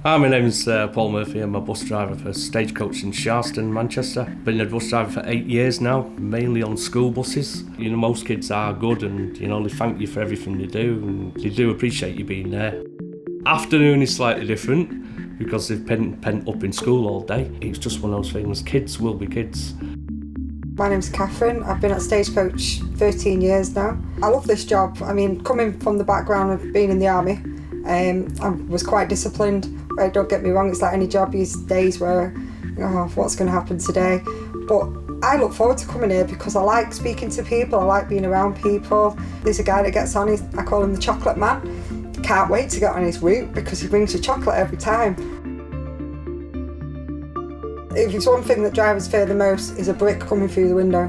Hi, my name's Paul Murphy. I'm a bus driver for Stagecoach in Sharston, Manchester. Been a bus driver for 8 years now, mainly on school buses. Most kids are good and, they thank you for everything they do and they do appreciate you being there. Afternoon is slightly different because they've been pent up in school all day. It's just one of those things, kids will be kids. My name's Catherine. I've been at Stagecoach 13 years now. I love this job. Coming from the background of being in the army, I was quite disciplined. Don't get me wrong, it's like any job, these days where, what's going to happen today? But I look forward to coming here because I like speaking to people, I like being around people. There's a guy that gets on, I call him the chocolate man. Can't wait to get on his route because he brings you chocolate every time. If it's one thing that drivers fear the most is a brick coming through the window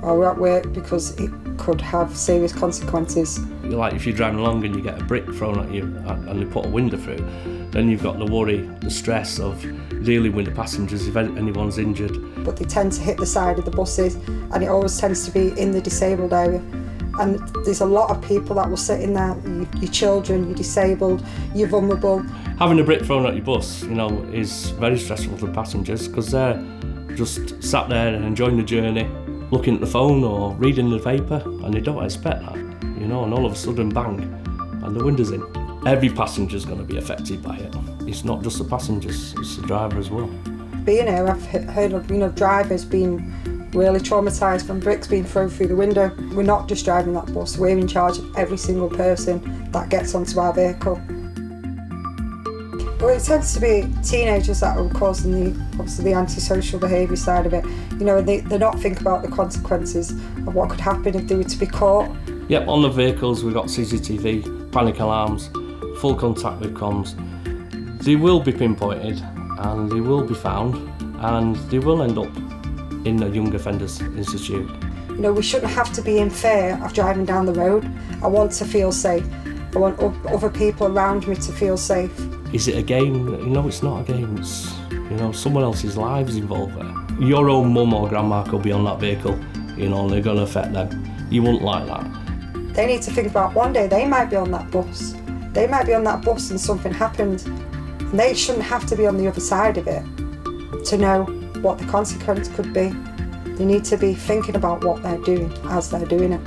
while we're at work because it could have serious consequences. Like if you're driving along and you get a brick thrown at you and they put a window through, then you've got the worry, the stress of dealing with the passengers if anyone's injured. But they tend to hit the side of the buses and it always tends to be in the disabled area. And there's a lot of people that will sit in there, your children, you're disabled, you're vulnerable. Having a brick thrown at your bus, is very stressful for passengers because they're just sat there and enjoying the journey, looking at the phone or reading the paper, and they don't expect that, and all of a sudden, bang, and the window's in. Every passenger's going to be affected by it. It's not just the passengers, it's the driver as well. Being here, I've heard of, drivers being really traumatised from bricks being thrown through the window. We're not just driving that bus, we're in charge of every single person that gets onto our vehicle. Well, it tends to be teenagers that are causing the antisocial behaviour side of it. They're not thinking about the consequences of what could happen if they were to be caught. Yep, on the vehicles we've got CCTV, panic alarms, full contact with comms. They will be pinpointed and they will be found and they will end up in the Young Offenders Institute. We shouldn't have to be in fear of driving down the road. I want to feel safe. I want other people around me to feel safe. Is it a game? It's not a game. It's, someone else's lives involved there. Your own mum or grandma could be on that vehicle, and they're going to affect them. You wouldn't like that. They need to think about one day they might be on that bus. They might be on that bus and something happened. And they shouldn't have to be on the other side of it to know what the consequence could be. They need to be thinking about what they're doing as they're doing it.